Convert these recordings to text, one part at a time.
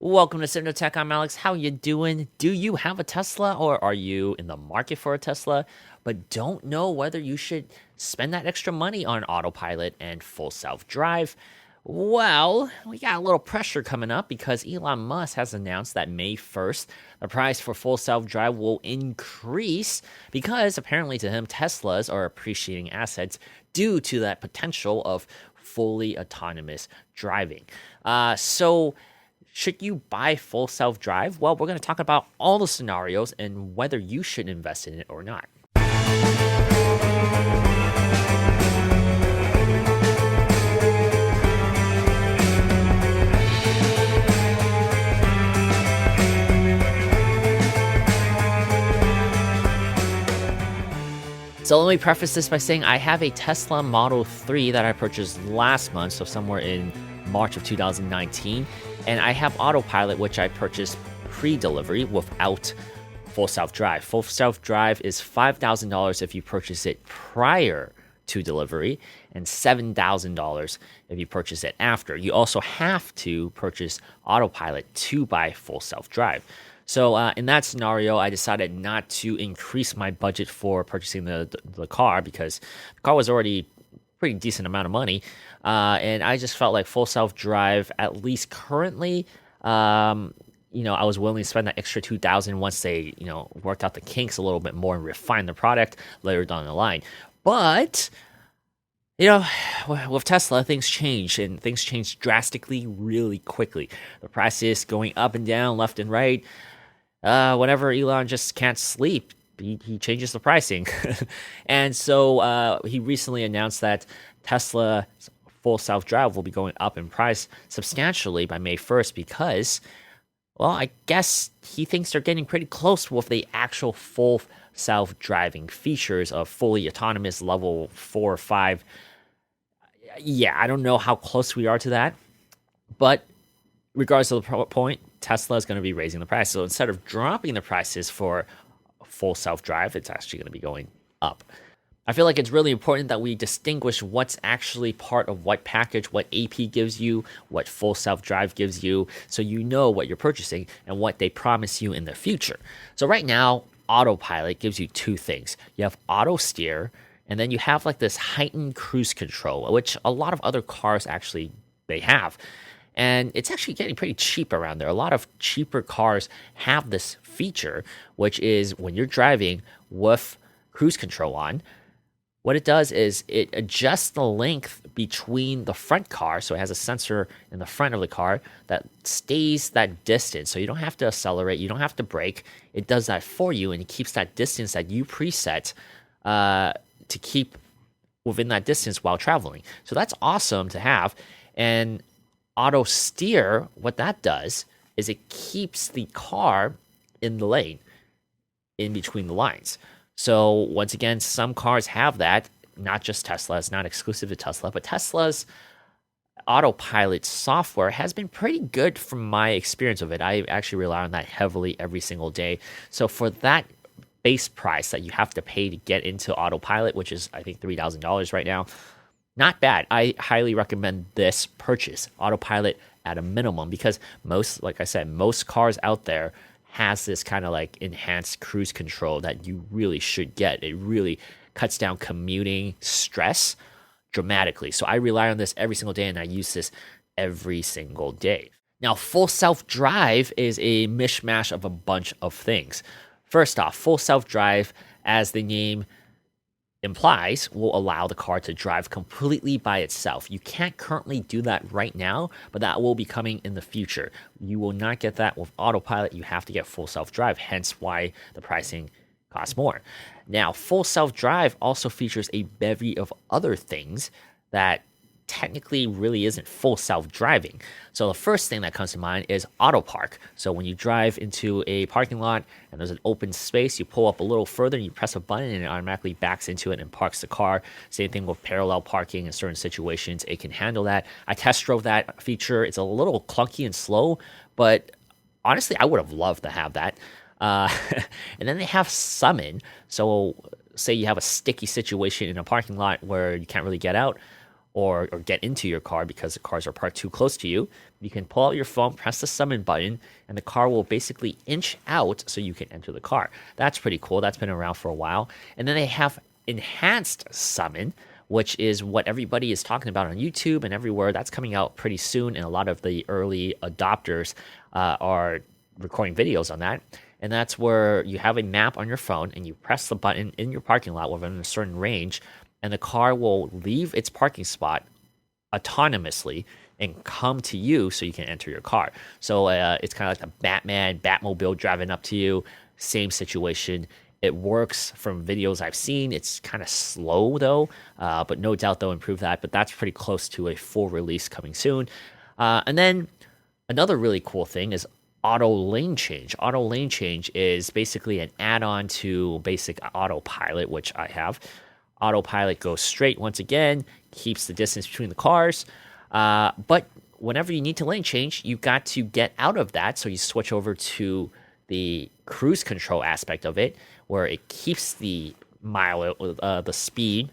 Welcome to Tech. I'm Alex. How you doing? Do you have a Tesla or are you in the market for a Tesla but don't know whether you should spend that extra money on autopilot and full self-drive? Well, we got a little pressure coming up because Elon Musk has announced that May 1st, the price for full self-drive will increase because apparently to him, Teslas are appreciating assets due to that potential of fully autonomous driving. So should you buy full self-drive? Well, we're going to talk about all the scenarios and whether you should invest in it or not. So let me preface this by saying I have a Tesla Model 3 that I purchased last month, so somewhere in March of 2019, and I have Autopilot, which I purchased pre-delivery without full self-drive. Full self-drive is $5,000 if you purchase it prior to delivery and $7,000 if you purchase it after. You also have to purchase Autopilot to buy full self-drive. So in that scenario, I decided not to increase my budget for purchasing the car because the car was already pretty decent amount of money. And I just felt like full self-drive, at least currently, I was willing to spend that extra $2,000 once they, worked out the kinks a little bit more and refined the product later down the line. But with Tesla, things change, and things change drastically really quickly. The price is going up and down, left and right. Whenever Elon just can't sleep, he changes the pricing. And so he recently announced that Tesla full self-drive will be going up in price substantially by May 1st because, well, I guess he thinks they're getting pretty close with the actual full self-driving features of fully autonomous level 4 or 5. Yeah, I don't know how close we are to that, but regardless of the point, Tesla is going to be raising the price. So instead of dropping the prices for full self-drive, it's actually going to be going up. I feel like it's really important that we distinguish what's actually part of what package, what AP gives you, what full self-drive gives you, so you know what you're purchasing and what they promise you in the future. So right now, Autopilot gives you two things. You have auto steer, and then you have like this heightened cruise control, which a lot of other cars actually they have. And it's actually getting pretty cheap around there. A lot of cheaper cars have this feature, which is when you're driving with cruise control on, what it does is it adjusts the length between the front car. So it has a sensor in the front of the car that stays that distance. So you don't have to accelerate. You don't have to brake. It does that for you, and it keeps that distance that you preset to keep within that distance while traveling. So that's awesome to have. And auto steer, what that does is it keeps the car in the lane, in between the lines. So once again, some cars have that, not just Tesla. It's not exclusive to Tesla, but Tesla's Autopilot software has been pretty good from my experience of it. I actually rely on that heavily every single day. So for that base price that you have to pay to get into Autopilot, which is I think $3,000 right now, not bad. I highly recommend this purchase, Autopilot at a minimum, because most cars out there has this kind of like enhanced cruise control that you really should get. It really cuts down commuting stress dramatically. So I rely on this every single day, and I use this every single day. Now, full self-drive is a mishmash of a bunch of things. First off, full self-drive, as the name implies, will allow the car to drive completely by itself. You can't currently do that right now, but that will be coming in the future. You will not get that with Autopilot. You have to get full self-drive, hence why the pricing costs more. Now, full self-drive also features a bevy of other things that technically really isn't full self-driving. So the first thing that comes to mind is auto park. So when you drive into a parking lot and there's an open space, you pull up a little further and you press a button and it automatically backs into it and parks the car. Same thing with parallel parking in certain situations. It can handle that. I test drove that feature. It's a little clunky and slow, but honestly, I would have loved to have that. And then they have summon. So say you have a sticky situation in a parking lot where you can't really get out. or get into your car because the cars are parked too close to you, you can pull out your phone, press the summon button, and the car will basically inch out so you can enter the car. That's pretty cool. That's been around for a while. And then they have enhanced summon, which is what everybody is talking about on YouTube and everywhere. That's coming out pretty soon, and a lot of the early adopters are recording videos on that. And that's where you have a map on your phone and you press the button in your parking lot within a certain range, and the car will leave its parking spot autonomously and come to you so you can enter your car. So it's kind of like the Batmobile driving up to you. Same situation. It works from videos I've seen. It's kind of slow though, but no doubt they'll improve that. But that's pretty close to a full release coming soon. And then another really cool thing is auto lane change. Auto lane change is basically an add-on to basic Autopilot, which I have. Autopilot goes straight once again, keeps the distance between the cars, but whenever you need to lane change, you got to get out of that, so you switch over to the cruise control aspect of it, where it keeps the the speed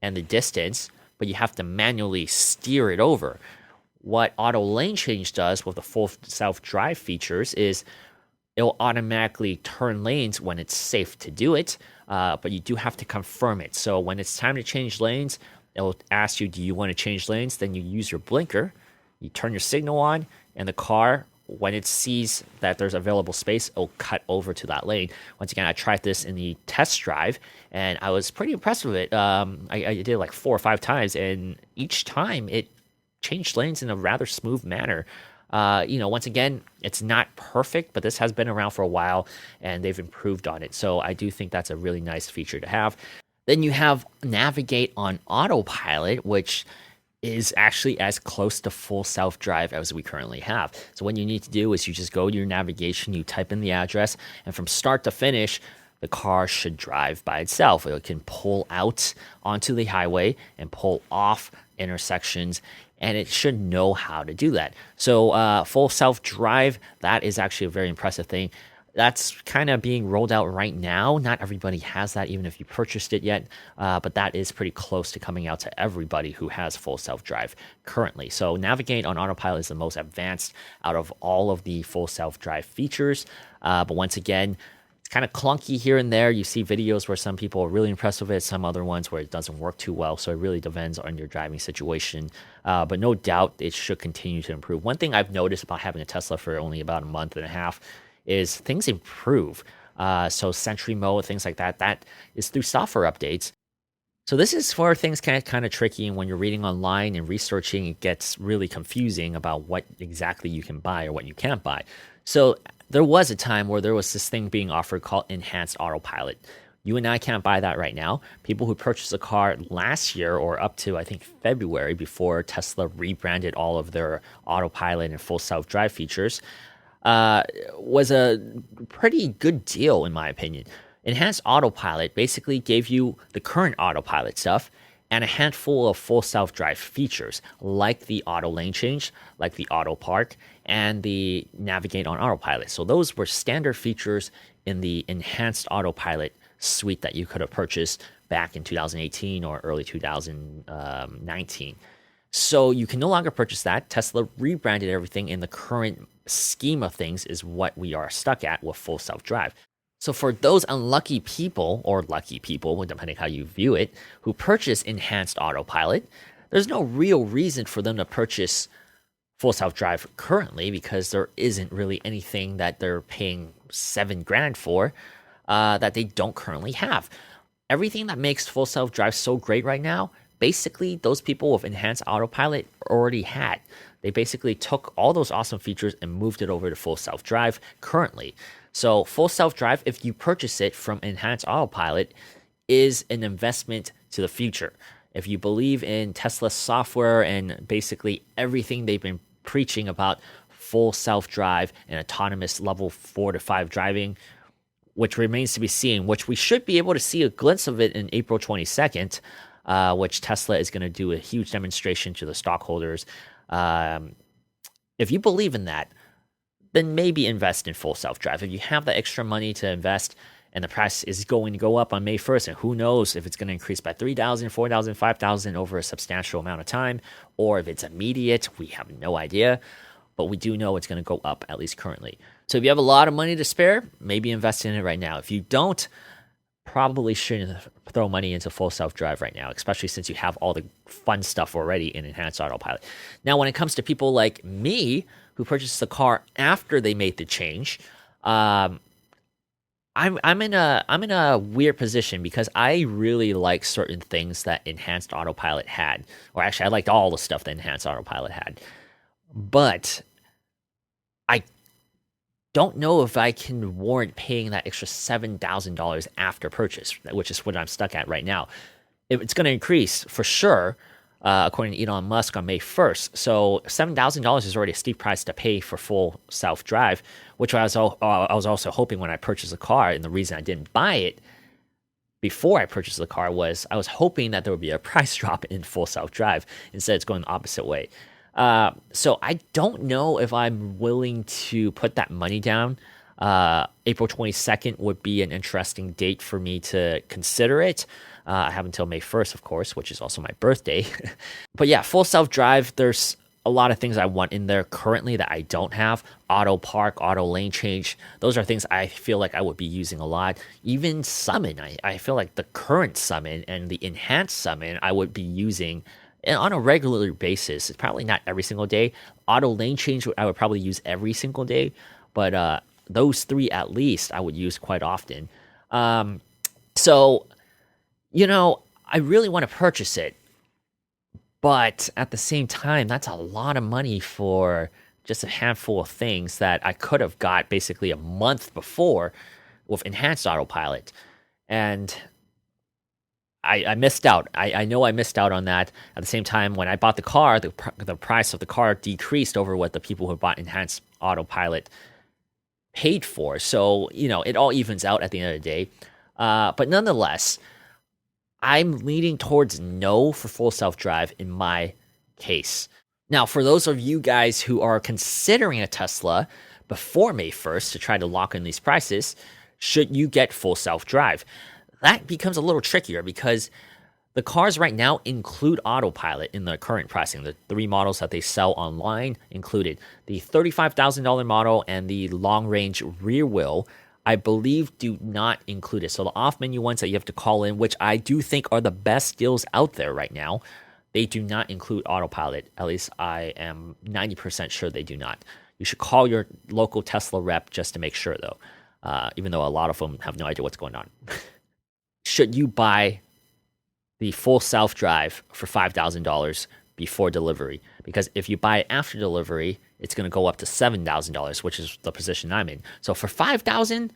and the distance, but you have to manually steer it over. What auto lane change does with the full self-drive features is it'll automatically turn lanes when it's safe to do it, but you do have to confirm it. So when it's time to change lanes, it'll ask you, do you want to change lanes? Then you use your blinker, you turn your signal on, and the car, when it sees that there's available space, it'll cut over to that lane. Once again, I tried this in the test drive, and I was pretty impressed with it. I did it like 4 or 5 times, and each time it changed lanes in a rather smooth manner. Once again, it's not perfect, but this has been around for a while and they've improved on it. So I do think that's a really nice feature to have. Then you have navigate on Autopilot, which is actually as close to full self-drive as we currently have. So what you need to do is you just go to your navigation, you type in the address, and from start to finish, the car should drive by itself. It can pull out onto the highway and pull off intersections, and it should know how to do that. So full self-drive, that is actually a very impressive thing. That's kind of being rolled out right now. Not everybody has that, even if you purchased it yet, but that is pretty close to coming out to everybody who has full self-drive currently. So Navigate on Autopilot is the most advanced out of all of the full self-drive features. But once again, it's kind of clunky here and there. You see videos where some people are really impressed with it, some other ones where it doesn't work too well. So it really depends on your driving situation. But no doubt it should continue to improve. One thing I've noticed about having a Tesla for only about a month and a half is things improve. So Sentry mode, things like that, that is through software updates. So this is where things get kind of tricky, and when you're reading online and researching, it gets really confusing about what exactly you can buy or what you can't buy. So there was a time where there was this thing being offered called Enhanced Autopilot. You and I can't buy that right now. People who purchased a car last year or up to, I think, February, before Tesla rebranded all of their Autopilot and full self-drive features, was a pretty good deal, in my opinion. Enhanced Autopilot basically gave you the current Autopilot stuff and a handful of full self-drive features, like the auto lane change, like the auto park, and the navigate on Autopilot. So those were standard features in the Enhanced Autopilot suite that you could have purchased back in 2018 or early 2019. So you can no longer purchase that. Tesla rebranded everything in the current scheme of things is what we are stuck at with full self-drive. So for those unlucky people, or lucky people, depending how you view it, who purchase Enhanced Autopilot, there's no real reason for them to purchase full self-drive currently, because there isn't really anything that they're paying $7,000 for that they don't currently have. Everything that makes full self-drive so great right now, basically those people with Enhanced Autopilot already had. They basically took all those awesome features and moved it over to full self-drive currently. So full self-drive, if you purchase it from Enhanced Autopilot, is an investment to the future. If you believe in Tesla software and basically everything they've been preaching about full self-drive and autonomous level 4 to 5 driving, which remains to be seen, which we should be able to see a glimpse of it in April 22nd, which Tesla is going to do a huge demonstration to the stockholders. If you believe in that, then maybe invest in full self-drive. If you have the extra money to invest and the price is going to go up on May 1st, and who knows if it's going to increase by 3,000, 4,000, 5,000 over a substantial amount of time, or if it's immediate. We have no idea, but we do know it's going to go up, at least currently. So if you have a lot of money to spare, maybe invest in it right now. If you don't, probably shouldn't throw money into full self-drive right now, especially since you have all the fun stuff already in enhanced autopilot. Now, when it comes to people like me who purchased the car after they made the change, I'm in a weird position because I really like certain things that enhanced autopilot had, or actually I liked all the stuff that enhanced autopilot had, but I don't know if I can warrant paying that extra $7,000 after purchase, which is what I'm stuck at right now. It's going to increase for sure, according to Elon Musk on May 1st. So $7,000 is already a steep price to pay for full self-drive, which I was also hoping when I purchased the car. And the reason I didn't buy it before I purchased the car was I was hoping that there would be a price drop in full self-drive. Instead, it's going the opposite way. So I don't know if I'm willing to put that money down. April 22nd would be an interesting date for me to consider it. I have until May 1st, of course, which is also my birthday. But yeah, full self-drive, there's a lot of things I want in there currently that I don't have. Auto park, auto lane change. Those are things I feel like I would be using a lot. Even summon. I feel like the current summon and the enhanced summon I would be using on a regular basis. It's probably not every single day. Auto lane change I would probably use every single day, but those three at least I would use quite often. So, I really want to purchase it, but at the same time, that's a lot of money for just a handful of things that I could have got basically a month before with enhanced autopilot. And I missed out. I know I missed out on that. At the same time, when I bought the car, the price of the car decreased over what the people who bought enhanced autopilot paid for. So, it all evens out at the end of the day. But nonetheless, I'm leaning towards no for full self-drive in my case. Now, for those of you guys who are considering a Tesla before May 1st to try to lock in these prices, should you get full self-drive? That becomes a little trickier because the cars right now include autopilot in the current pricing. The three models that they sell online included the $35,000 model and the long-range rear wheel, I believe, do not include it. So the off-menu ones that you have to call in, which I do think are the best deals out there right now, they do not include autopilot. At least I am 90% sure they do not. You should call your local Tesla rep just to make sure, though, even though a lot of them have no idea what's going on. Should you buy the full self-drive for $5,000 before delivery? Because if you buy it after delivery, it's going to go up to $7,000, which is the position I'm in. So for $5,000,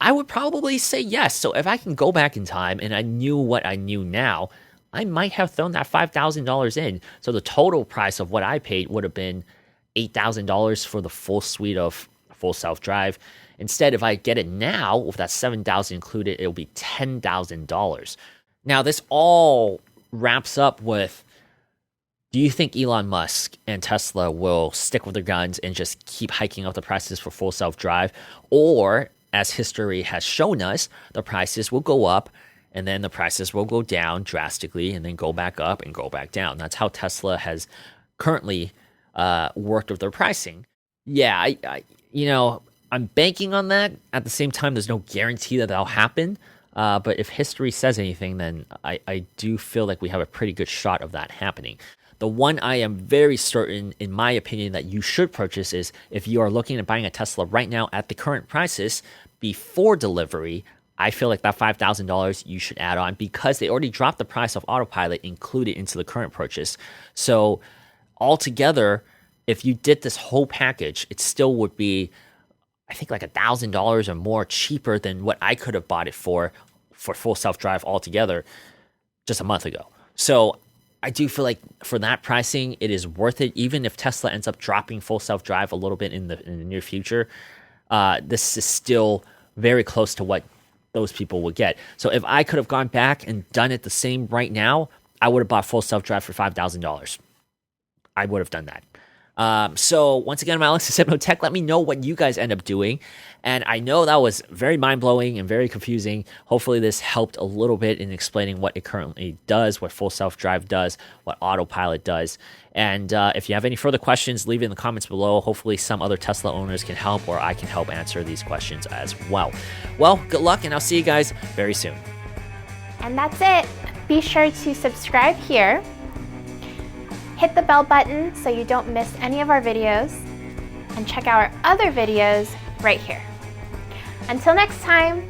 I would probably say yes. So if I can go back in time and I knew what I knew now, I might have thrown that $5,000 in. So the total price of what I paid would have been $8,000 for the full suite of full self-drive. Instead, if I get it now with that $7,000 included, it'll be $10,000. Now, this all wraps up with, do you think Elon Musk and Tesla will stick with their guns and just keep hiking up the prices for full self-drive? Or, as history has shown us, the prices will go up and then the prices will go down drastically and then go back up and go back down. That's how Tesla has currently worked with their pricing. Yeah, I'm banking on that. At the same time, there's no guarantee that that'll happen. But if history says anything, then I do feel like we have a pretty good shot of that happening. The one I am very certain, in my opinion, that you should purchase is if you are looking at buying a Tesla right now at the current prices before delivery, I feel like that $5,000 you should add on because they already dropped the price of autopilot included into the current purchase. So altogether, if you did this whole package, it still would be, I think, like $1,000 or more cheaper than what I could have bought it for full self-drive altogether just a month ago. So I do feel like for that pricing, it is worth it. Even if Tesla ends up dropping full self-drive a little bit in the near future, this is still very close to what those people would get. So if I could have gone back and done it the same right now, I would have bought full self-drive for $5,000. I would have done that. So once again, I'm Alex of Tech. Let me know what you guys end up doing. And I know that was very mind-blowing and very confusing. Hopefully this helped a little bit in explaining what it currently does, what full self-drive does, what Autopilot does. And if you have any further questions, leave it in the comments below. Hopefully some other Tesla owners can help, or I can help answer these questions as well. Well, good luck, and I'll see you guys very soon. And that's it. Be sure to subscribe here. Hit the bell button so you don't miss any of our videos. And check out our other videos right here. Until next time,